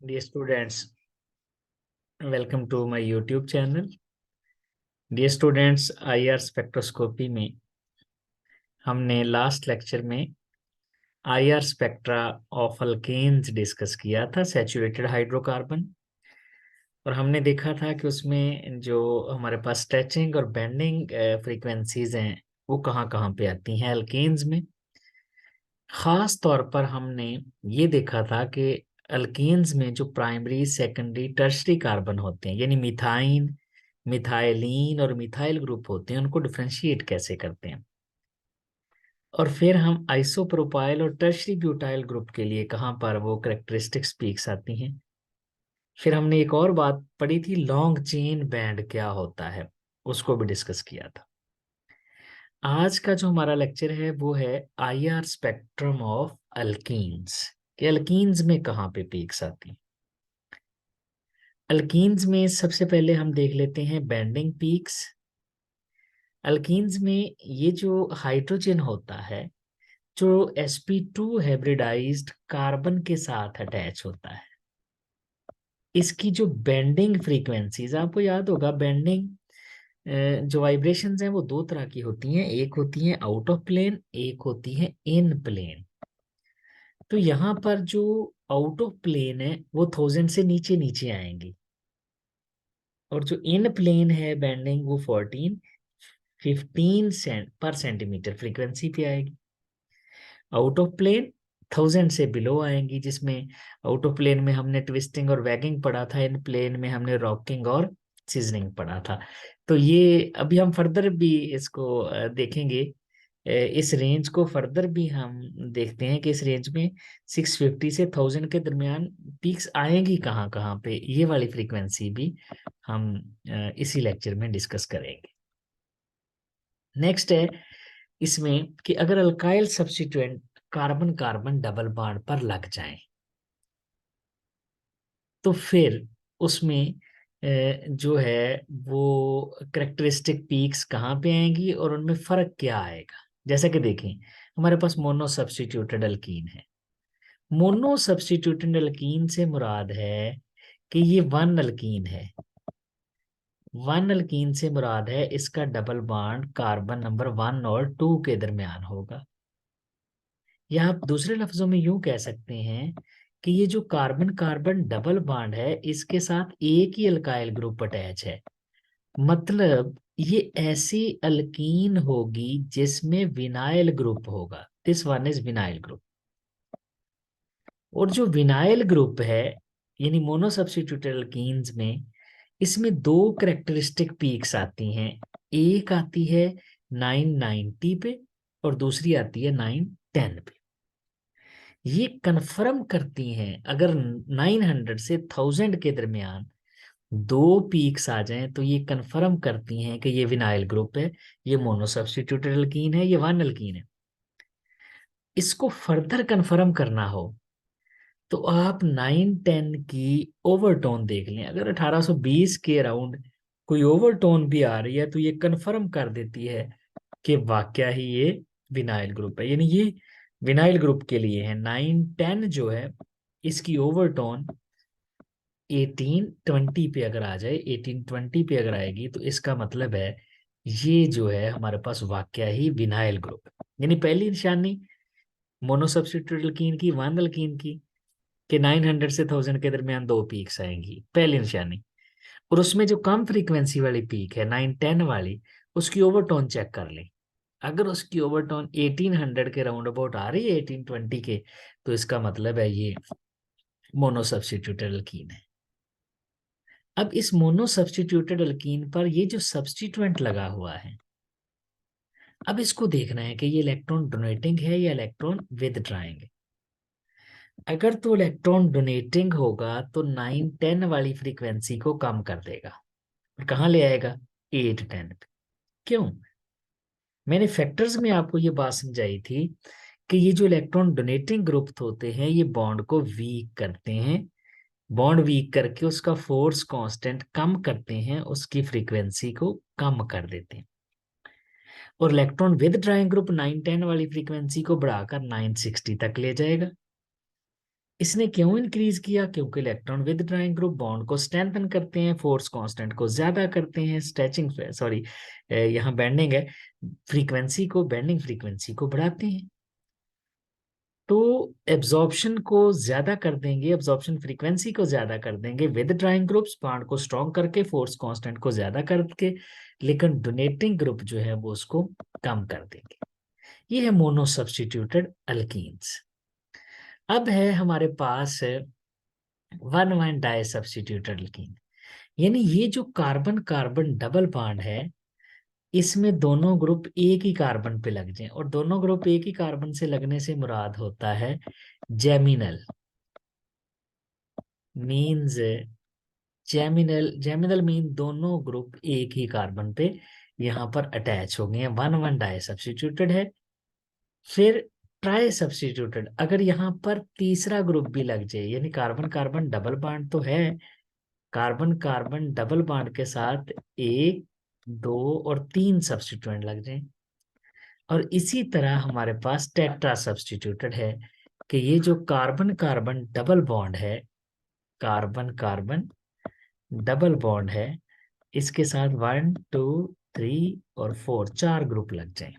Dear students, welcome to my YouTube channel. Dear students, IR spectroscopy में हमने last lecture में IR spectra of alkanes discuss किया था, saturated hydrocarbon. और हमने देखा था कि उसमें जो हमारे पास स्ट्रेचिंग और बेंडिंग फ्रीक्वेंसीज हैं वो कहाँ कहाँ पे आती हैं अल्केन्स में। खास तौर पर हमने ये देखा था कि अल्केन्स में जो प्राइमरी सेकेंडरी टर्शरी कार्बन होते हैं यानी मिथाइन, मिथाइलिन और मिथाइल ग्रुप होते हैं, उनको डिफरेंशिएट कैसे करते हैं। और फिर हम आइसोप्रोपाइल और टर्शरी ब्यूटाइल ग्रुप के लिए कहाँ पर वो करेक्टरिस्टिक्स पीक्स आती हैं। फिर हमने एक और बात पढ़ी थी, लॉन्ग चेन बैंड क्या होता है, उसको भी डिस्कस किया था। आज का जो हमारा लेक्चर है वो है आईआर स्पेक्ट्रम ऑफ अल्कीन्स कि अल्कीन्स में कहाँ पे पीक्स आती हैं। अल्कीन्स में सबसे पहले हम देख लेते हैं बेंडिंग पीक्स। अल्कीन्स में ये जो हाइड्रोजन होता है जो sp2 हाइब्रिडाइज्ड कार्बन के साथ अटैच होता है, इसकी जो बेंडिंग फ्रीक्वेंसीज, आपको याद होगा बेंडिंग जो वाइब्रेशंस हैं वो दो तरह की होती हैं, एक होती है आउट ऑफ प्लेन, एक होती है इन प्लेन। तो यहाँ पर जो आउट ऑफ प्लेन है वो 1000 से नीचे नीचे आएंगी और जो इन प्लेन है बेंडिंग वो 15 सेंट पर सेंटीमीटर फ्रीक्वेंसी पे आएगी। आउट ऑफ प्लेन 1000 से बिलो आएंगी, जिसमें आउट ऑफ प्लेन में हमने ट्विस्टिंग और वैगिंग पढ़ा था, इन प्लेन में हमने रॉकिंग और सीजनिंग पढ़ा था। तो ये अभी हम फर्दर भी इसको देखेंगे। इस रेंज को फर्दर भी हम देखते हैं कि इस रेंज में 650 से 1000 के दरमियान पीक्स आएंगी कहाँ कहाँ पे, ये वाली फ्रीक्वेंसी भी हम इसी लेक्चर में डिस्कस करेंगे। नेक्स्ट है इसमें कि अगर alkyl substituent carbon carbon double bond पर लग जाए तो फिर उसमें जो है वो करेक्टरिस्टिक पीक्स कहाँ पे आएंगी और उनमें फर्क क्या आएगा। जैसा कि देखें, हमारे पास मोनो सब्स्टिट्यूटेड अल्कीन है। मोनो सब्स्टिट्यूटेड अल्कीन से मुराद है कि ये वन अल्कीन है। वन अल्कीन से मुराद है इसका डबल बॉन्ड कार्बन नंबर 1 और 2 के दरमियान होगा। या आप दूसरे लफ्जों में यूं कह सकते हैं कि ये जो कार्बन कार्बन डबल बॉन्ड है इसके साथ एक ही अल्काइल ग्रुप अटैच है। मतलब ये ऐसी अल्कीन होगी जिसमें विनाइल ग्रुप होगा। This one is vinyl group. और जो विनाइल ग्रुप है यानी मोनो सब्स्टिट्यूटेड अल्कीन्स में, इसमें दो करेक्टरिस्टिक पीक्स आती हैं। एक आती है 990 पे और दूसरी आती है 910 पे। ये कन्फर्म करती हैं अगर 900 से 1000 के दरमियान दो पीक्स आ जाएं तो ये कन्फर्म करती हैं कि ये विनाइल ग्रुप है, ये मोनो सब्स्टिट्यूटेड अल्कीन है, ये वन अल्कीन है। इसको फर्दर कन्फर्म करना हो तो आप 910 की ओवरटोन देख लें। अगर 1820 के अराउंड कोई ओवरटोन भी आ रही है तो ये कन्फर्म कर देती है कि वाकया ही ये विनाइल ग्रुप है, यानी ये विनाइल ग्रुप के लिए है। 910 जो है इसकी ओवरटोन 1820 पे अगर आ जाए, 1820 पे अगर आएगी तो इसका मतलब है ये जो है हमारे पास वाकया ही विनाइल ग्रुप है। यानी पहली निशानी मोनोसब्स्टिट्यूटेड अल्कीन की, वन अल्कीन की, कि 900 से 1000 के दरमियान दो पीक्स आएंगी, पहली निशानी। और उसमें जो कम फ्रीक्वेंसी वाली पीक है 910 वाली, उसकी ओवरटोन चेक कर लें। अगर उसकी ओवरटोन 1800 के राउंड अबाउट आ रही है, 1820 के, तो इसका मतलब है ये मोनो सब्स्टिट्यूटेड अल्कीन है। अब इस मोनो सब्स्टिट्यूटेड अल्कीन पर ये जो सब्स्टिट्यूएंट लगा हुआ है, अब इसको देखना है कि ये इलेक्ट्रॉन डोनेटिंग है या इलेक्ट्रॉन विदड्राइंग है। अगर तो इलेक्ट्रॉन डोनेटिंग होगा तो 910 वाली फ्रीक्वेंसी को कम कर देगा और कहाँ ले आएगा, 810 पे। क्यों? मैंने फैक्टर्स में आपको ये बात समझाई थी कि ये जो इलेक्ट्रॉन डोनेटिंग ग्रुप होते हैं ये बॉन्ड को वीक करते हैं। बॉन्ड वीक करके उसका फोर्स कांस्टेंट कम करते हैं, उसकी फ्रीक्वेंसी को कम कर देते हैं। और इलेक्ट्रॉन विद ड्राइंग ग्रुप 910 वाली फ्रीक्वेंसी को बढ़ाकर 960 तक ले जाएगा। इसने क्यों इंक्रीज किया? क्योंकि इलेक्ट्रॉन विदड्रॉइंग ग्रुप बॉन्ड को स्ट्रेंथन करते हैं, फोर्स कांस्टेंट को ज्यादा करते हैं, स्ट्रेचिंग सॉरी यहाँ बेंडिंग है, फ्रीक्वेंसी को, बेंडिंग फ्रीक्वेंसी को बढ़ाते हैं। तो एब्जॉर्प्शन को ज्यादा कर देंगे, एब्जॉर्प्शन फ्रीक्वेंसी को ज्यादा कर देंगे विदड्रॉइंग ग्रुप्स, बॉन्ड को स्ट्रॉन्ग करके, फोर्स कांस्टेंट को ज्यादा करके, लेकिन डोनेटिंग ग्रुप जो है वो उसको कम कर देंगे। ये है मोनो सब्स्टिट्यूटेड अल्कीन्स। अब है हमारे पास one one disubstituted alkene, यानी ये जो कार्बन कार्बन डबल बॉन्ड है, इसमें दोनों ग्रुप एक ही कार्बन पे लग जाएं, और दोनों ग्रुप एक ही कार्बन से लगने से मुराद होता है geminal, means geminal, geminal mean दोनों ग्रुप एक ही कार्बन पे यहाँ पर अटैच हो गए हैं, वन वन डाई सब्स्टिट्यूटेड है। फिर ट्राई सब्स्टिट्यूटेड, अगर यहाँ पर तीसरा ग्रुप भी लग जाए, यानी कार्बन कार्बन डबल बॉन्ड तो है, कार्बन कार्बन डबल बॉन्ड के साथ एक, दो और तीन सब्स्टिट्यूएंट लग जाए, और इसी तरह हमारे पास टेट्रा सब्स्टिट्यूटेड है, कि ये जो कार्बन कार्बन डबल बॉन्ड है, कार्बन कार्बन डबल बॉन्ड है, इसके साथ वन टू थ्री और फोर, चार ग्रुप लग जाए।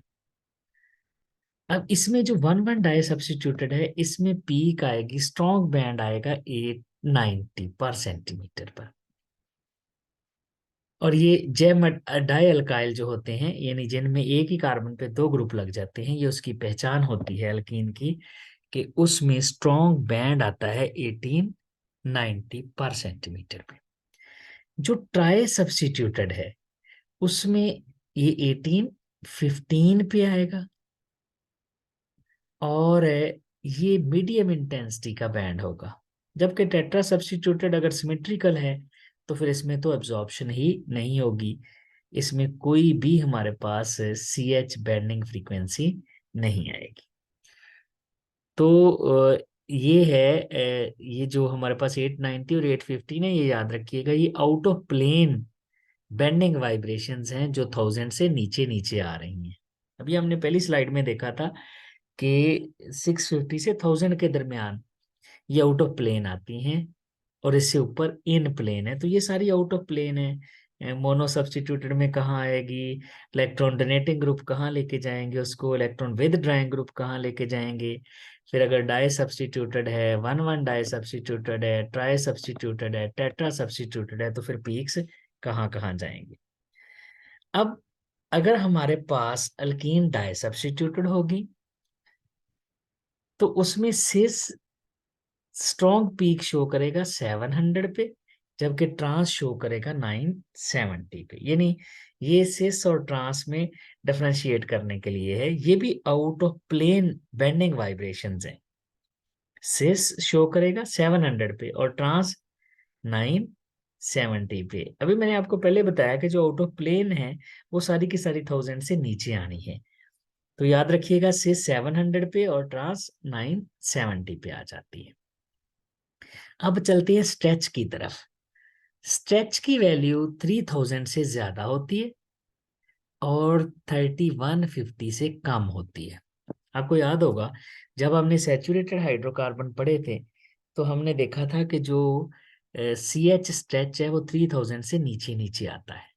अब इसमें जो वन वन डाई सब्स्टिट्यूटेड है, इसमें पीक आएगी, स्ट्रॉन्ग बैंड आएगा 890 पर सेंटीमीटर पर। और ये जेम डाई अल्काइल जो होते हैं, यानी जिनमें एक ही कार्बन पे दो ग्रुप लग जाते हैं, ये उसकी पहचान होती है अल्कीन की, कि उसमें स्ट्रॉन्ग बैंड आता है 1890 पर सेंटीमीटर पे। जो ट्राई सब्स्टिट्यूटेड है, उसमें ये 1815 पे आएगा, और ये मीडियम इंटेंसिटी का बैंड होगा। जबकि टेट्रा सब्स्टिट्यूटेड अगर सिमेट्रिकल है, तो फिर इसमें तो एब्जॉर्प्शन ही नहीं होगी, इसमें कोई भी हमारे पास सी एच बैंडिंग फ्रीक्वेंसी नहीं आएगी। तो ये है ये जो हमारे पास 890 और 815 है, ये याद रखिएगा, ये out of plane bending vibrations हैं, जो 1000 से नीचे नीचे आ रही हैं। अभी हमने पहली स्लाइड में देखा था कि 650 से 1000 के दरमियान ये आउट ऑफ प्लेन आती हैं, और इससे ऊपर इन प्लेन है, तो ये सारी आउट ऑफ प्लेन है। मोनो सब्स्टिट्यूटेड में कहाँ आएगी, इलेक्ट्रॉन डोनेटिंग ग्रुप कहाँ लेके जाएंगे उसको, इलेक्ट्रॉन विदड्रॉइंग ग्रुप कहाँ लेके जाएंगे। फिर अगर डाई सब्स्टिट्यूटेड है, वन वन डाई सब्स्टिट्यूटेड है, ट्राई सब्स्टिट्यूटेड है, टेट्रा सब्स्टिट्यूटेड है, तो फिर पीक्स कहाँ कहाँ जाएंगे। अब अगर हमारे पास अल्कीन डाई सब्स्टिट्यूटेड होगी, तो उसमें सिस स्ट्रॉन्ग पीक शो करेगा 700 पे, जबकि ट्रांस शो करेगा 970 पे। यानी ये सिस और ट्रांस में डिफरेंशिएट करने के लिए है, ये भी out of plane bending vibrations हैं। सिस शो करेगा 700 पे और ट्रांस 970 पे। अभी मैंने आपको पहले बताया कि जो आउट ऑफ प्लेन है, वो सारी की सारी 1000 से नीचे आनी है, तो याद रखिएगा सिस 700 पे और ट्रांस 970 पे आ जाती है। अब चलते हैं स्ट्रेच की तरफ। स्ट्रेच की वैल्यू 3000 से ज्यादा होती है और 3150 से कम होती है। आपको याद होगा, जब हमने सैचुरेटेड हाइड्रोकार्बन पढ़े थे, तो हमने देखा था कि जो सी एच स्ट्रेच है वो 3000 से नीचे नीचे आता है।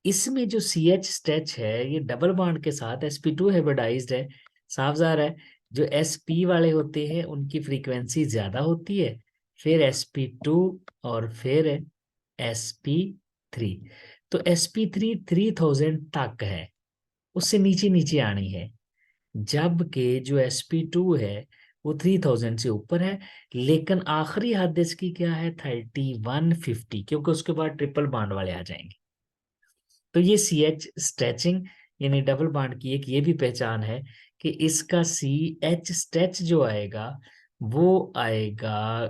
इसमें जो सी एच स्ट्रेच है, ये डबल बॉन्ड के साथ sp2 हाइब्रिडाइज्ड है, साफ ज़ाहिर है जो sp वाले होते हैं उनकी फ्रीक्वेंसी ज्यादा होती है, फिर sp2 और फिर sp3। तो sp3 3000 तक है, उससे नीचे नीचे आनी है, जबकि जो sp2 है वो 3000 से ऊपर है, लेकिन आखिरी हद इसकी क्या है, 3150, क्योंकि उसके बाद ट्रिपल बॉन्ड वाले आ जाएंगे। तो ये सी एच स्ट्रेचिंग, यानी डबल बॉन्ड की एक ये भी पहचान है कि इसका सी एच स्ट्रेच जो आएगा वो आएगा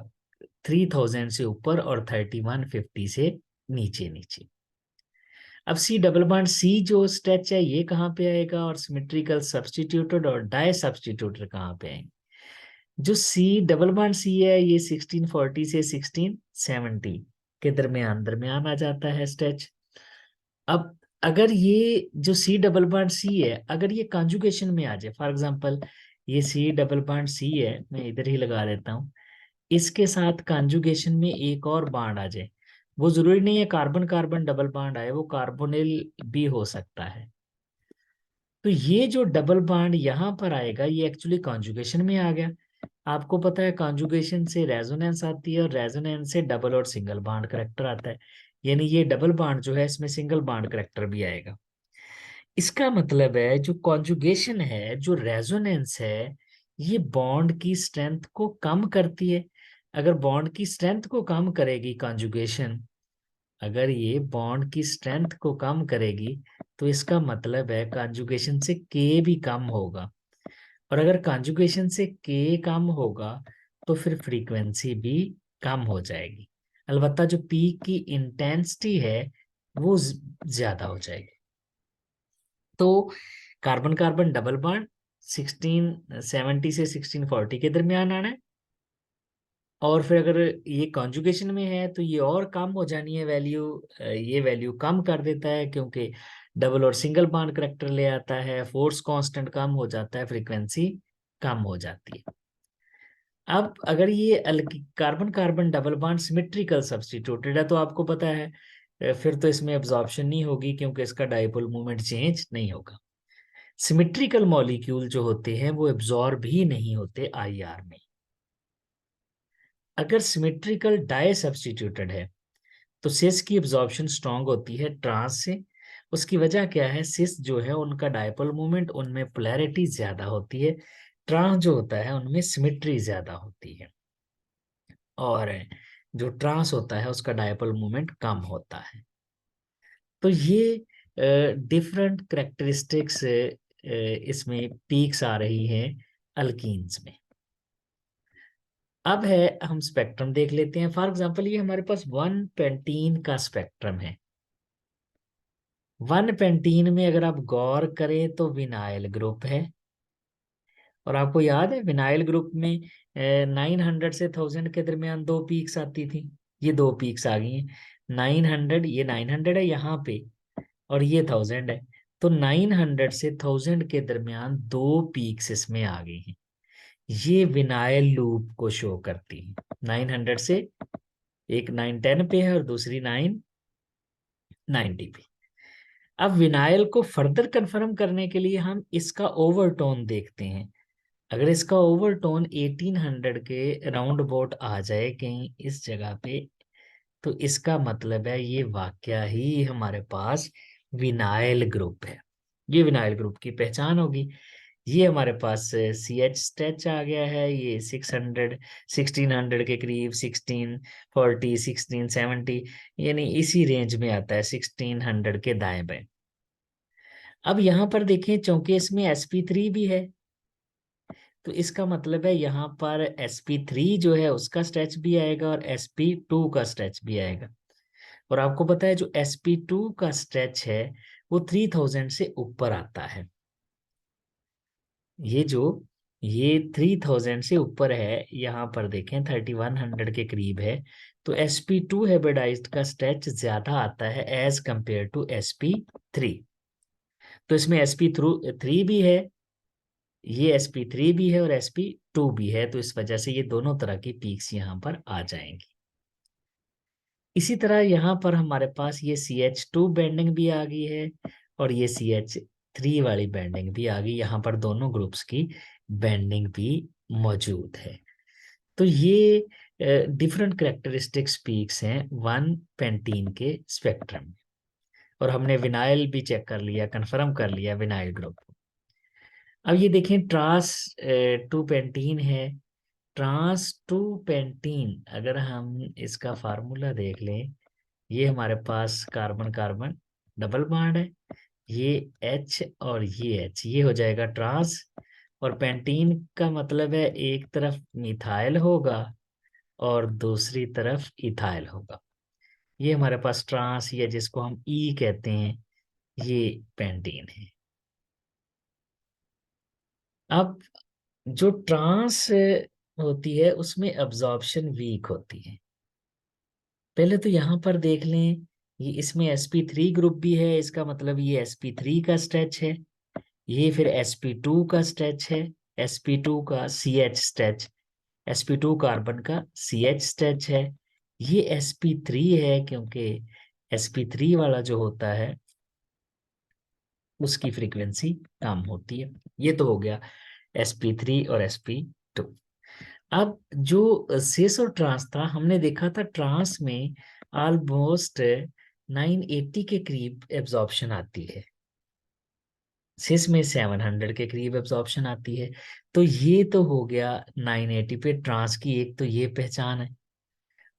3000 से ऊपर और 3150 से नीचे नीचे। अब सी डबल बॉन्ड सी जो स्ट्रेच है ये कहाँ पे आएगा, और सिमेट्रिकल सब्स्टिट्यूटेड और डाई सब्स्टिट्यूटेड कहाँ पे आएंगे। जो सी डबल बॉन्ड सी है, ये 1640 से 1670 के दरमियान दरमियान आ जाता है स्ट्रेच। अब अगर ये जो सी डबल बॉन्ड सी है, अगर ये कॉन्जुगेशन में आ जाए, फॉर एग्जांपल ये सी डबल बॉन्ड सी है, मैं इधर ही लगा देता हूँ। इसके साथ कॉन्जुगेशन में एक और बॉन्ड आ जाए, वो जरूरी नहीं है कार्बन कार्बन डबल बॉन्ड आए, वो कार्बोनिल भी हो सकता है। तो ये जो डबल बॉन्ड यहाँ पर आएगा ये एक्चुअली कॉन्जुगेशन में आ गया। आपको पता है कॉन्जुगेशन से रेजोनेंस आती है और रेजोनेंस से डबल और सिंगल बॉन्ड करेक्टर आता है, यानी ये डबल बॉन्ड जो है इसमें सिंगल बॉन्ड करेक्टर भी आएगा। इसका मतलब है जो कॉन्जुगेशन है, जो रेजोनेंस है, ये बॉन्ड की स्ट्रेंथ को कम करती है। अगर बॉन्ड की स्ट्रेंथ को कम करेगी कॉन्जुगेशन, अगर ये बॉन्ड की स्ट्रेंथ को कम करेगी, तो इसका मतलब है कॉन्जुगेशन से के भी कम होगा। और अगर कॉन्जुगेशन से के कम होगा तो फिर फ्रीक्वेंसी भी कम हो जाएगी। अलबत्ता जो पीक की इंटेंसिटी है वो ज्यादा हो जाएगी। तो कार्बन कार्बन डबल बॉन्ड 1670 से 1640 के दरमियान आना है। और फिर अगर ये कॉन्जुगेशन में है तो ये और कम हो जानी है वैल्यू, ये वैल्यू कम कर देता है क्योंकि डबल और सिंगल बॉन्ड करेक्टर ले आता है, फोर्स कांस्टेंट कम हो जाता है, फ्रीक्वेंसी कम हो जाती है। अब अगर ये carbon carbon double bond symmetrical substituted है तो आपको पता है फिर तो इसमें एब्जॉर्प्शन नहीं होगी क्योंकि इसका डाइपोल मोमेंट चेंज नहीं होगा। सिमेट्रिकल मॉलिक्यूल जो होते हैं वो एब्जॉर्ब ही नहीं होते आईआर में। अगर सिमेट्रिकल डाई सब्स्टिट्यूटेड है तो सिस की एब्जॉर्प्शन स्ट्रांग होती है ट्रांस से। उसकी वजह क्या है, सिस जो है उनका डायपोल मोमेंट, उनमें पोलैरिटी ज्यादा होती है, ट्रांस जो होता है उनमें सिमेट्री ज्यादा होती है, और जो ट्रांस होता है उसका डायपोल मोमेंट कम होता है। तो ये डिफरेंट करेक्टरिस्टिक्स इसमें पीक्स आ रही हैं अल्कीन्स में। अब है हम स्पेक्ट्रम देख लेते हैं। फॉर एग्जांपल ये हमारे पास वन पेंटीन का स्पेक्ट्रम है। वन पेंटीन में अगर आप गौर करें तो विनाइल ग्रुप है, और आपको याद है विनाइल ग्रुप में 900 से 1000 के दरमियान दो पीक्स आती थी। ये दो पीक्स आ गई हैं। 900, ये 900 है यहाँ पे, और ये 1000 है। तो 900 से 1000 के दरमियान दो पीक्स इसमें आ गई हैं। ये विनाइल लूप को शो करती है। 900 से एक 910 पे है और दूसरी 990 पे। अब विनाइल को फर्दर कंफर्म करने के लिए हम इसका ओवरटोन देखते हैं। अगर इसका ओवरटोन 1800 के राउंड अबाउट आ जाए कहीं इस जगह पे, तो इसका मतलब है ये वाकया ही हमारे पास विनाइल ग्रुप है। ये विनाइल ग्रुप की पहचान होगी। ये हमारे पास सी एच स्ट्रेच आ गया है, ये 600 1600 के करीब, 1640 1670, यानी इसी रेंज में आता है 1600 के दाएं बाएं। अब यहाँ पर देखें चूंकि इसमें sp3 भी है, तो इसका मतलब है यहाँ पर sp3 जो है उसका स्ट्रेच भी आएगा और sp2 का स्ट्रेच भी आएगा। और आपको पता है जो sp2 का स्ट्रेच है वो 3000 से ऊपर आता है। ये 3000 से ऊपर है, यहाँ पर देखें 3100 के करीब है। तो sp2 हाइब्रिडाइज्ड का स्ट्रेच ज्यादा आता है एज कंपेयर टू sp3। तो इसमें sp3 भी है, ये sp3 भी है और sp2 भी है, तो इस वजह से ये दोनों तरह की पीक्स यहाँ पर आ जाएंगी। इसी तरह यहाँ पर हमारे पास ये CH2 बैंडिंग भी आ गई है और ये CH3 वाली बैंडिंग भी आ गई। यहाँ पर दोनों ग्रुप्स की बैंडिंग भी मौजूद है। तो ये डिफरेंट करेक्टरिस्टिक्स पीक्स हैं वन पेंटीन के स्पेक्ट्रम में। और हमने विनाइल भी चेक कर लिया, कंफर्म कर लिया विनाइल ग्रुप। अब ये देखें ट्रांस टू पेंटीन है। ट्रांस टू पेंटीन अगर हम इसका फार्मूला देख लें, ये हमारे पास कार्बन कार्बन डबल बॉन्ड है, ये H और ये H, ये हो जाएगा ट्रांस। और पेंटीन का मतलब है एक तरफ मिथाइल होगा और दूसरी तरफ इथाइल होगा। ये हमारे पास ट्रांस, ये जिसको हम ई कहते हैं, ये पेंटीन है। अब जो ट्रांस होती है उसमें अब्जॉर्प्शन वीक होती है। पहले तो यहाँ पर देख लें, ये इसमें sp3 ग्रुप भी है, इसका मतलब ये sp3 का स्ट्रेच है, ये फिर sp2 का स्ट्रेच है। sp2 का CH स्ट्रेच, sp2 कार्बन का CH स्ट्रेच है। ये sp3 है क्योंकि sp3 वाला जो होता है उसकी फ्रीक्वेंसी कम होती है। ये तो हो गया sp3 और sp2। अब जो सेस और ट्रांस था, हमने देखा था ट्रांस में ऑलमोस्ट 980 के करीब एब्जॉर्प्शन आती है, सिस में 700 के करीब एब्जॉर्प्शन आती है। तो ये तो हो गया 980 पे ट्रांस की एक तो ये पहचान है।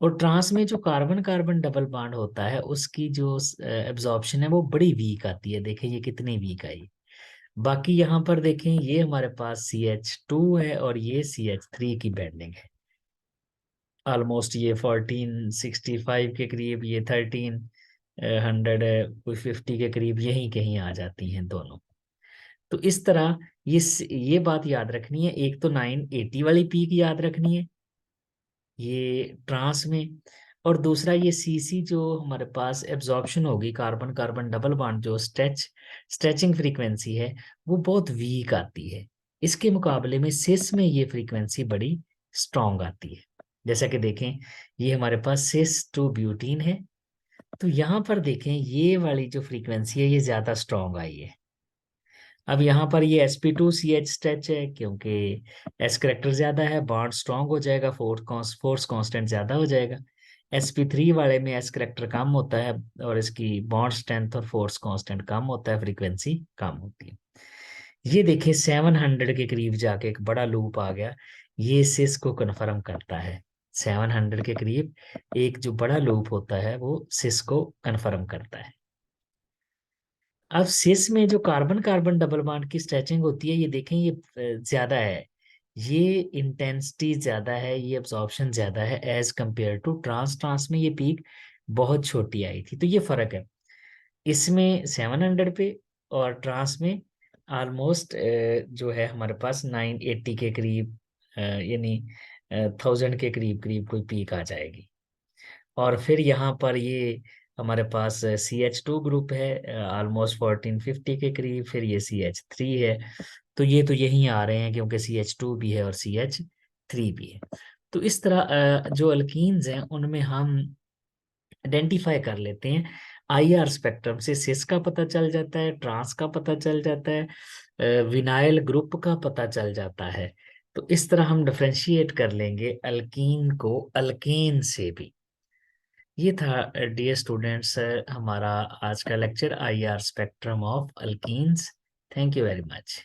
और ट्रांस में जो कार्बन कार्बन डबल बॉन्ड होता है उसकी जो एब्जॉर्प्शन है वो बड़ी वीक आती है। देखें ये कितनी वीक आई। बाकी यहाँ पर देखें ये हमारे पास CH2 है और ये CH3 की बैंडिंग है। ऑलमोस्ट ये 1465 के करीब, ये 1300 कोई 50 के करीब यहीं कहीं आ जाती हैं दोनों। तो इस तरह ये बात याद रखनी है। एक तो 980 वाली पीक याद रखनी है ये ट्रांस में, और दूसरा ये सीसी जो हमारे पास एब्जॉर्प्शन होगी कार्बन कार्बन डबल बॉन्ड जो स्ट्रेचिंग फ्रीक्वेंसी है वो बहुत वीक आती है। इसके मुकाबले में सिस में ये फ्रीक्वेंसी बड़ी स्ट्रांग आती है। जैसा कि देखें ये हमारे पास सिस टू ब्यूटीन है, तो यहाँ पर देखें ये वाली जो फ्रीक्वेंसी है ये ज्यादा स्ट्रांग आई है। अब यहाँ पर ये sp2ch स्ट्रेच है क्योंकि s करेक्टर ज्यादा है, बॉन्ड स्ट्रांग हो जाएगा, फोर्स कांस्टेंट ज्यादा हो जाएगा। sp3 वाले में s करेक्टर कम होता है और इसकी बॉन्ड स्ट्रेंथ और फोर्स कांस्टेंट कम होता है, फ्रीक्वेंसी कम होती है। ये देखिए 700 के करीब जाके एक बड़ा लूप आ गया, ये सिस को कन्फर्म करता है। 700 के करीब एक जो बड़ा लूप होता है वो सिस को कन्फर्म करता है। अब सिस में जो कार्बन कार्बन डबल बॉन्ड की स्ट्रेचिंग होती है ये देखें ये ज्यादा है, ये इंटेंसिटी ज्यादा है, ये अब्जॉर्प्शन ज्यादा है as compare to trans. Trans में ये पीक बहुत छोटी आई थी, तो ये फर्क है। इसमें 700 पे और ट्रांस में ऑलमोस्ट जो है हमारे पास 980 के करीब यानी 1000 के करीब करीब कोई पीक आ जाएगी। और फिर यहाँ पर ये हमारे पास CH2 ग्रुप है ऑलमोस्ट 1450 के करीब, फिर ये CH3 है। तो ये तो यहीं आ रहे हैं क्योंकि CH2 भी है और CH3 भी है। तो इस तरह जो अल्कीन्स हैं उनमें हम आइडेंटिफाई कर लेते हैं IR स्पेक्ट्रम से। सिस का पता चल जाता है, ट्रांस का पता चल जाता है, विनाइल ग्रुप का पता चल जाता है। तो इस तरह हम डिफरेंशिएट कर लेंगे अल्कीन को अल्केन से भी। ये था डियर स्टूडेंट्स हमारा आज का lecture IR spectrum of alkenes. Thank you very much.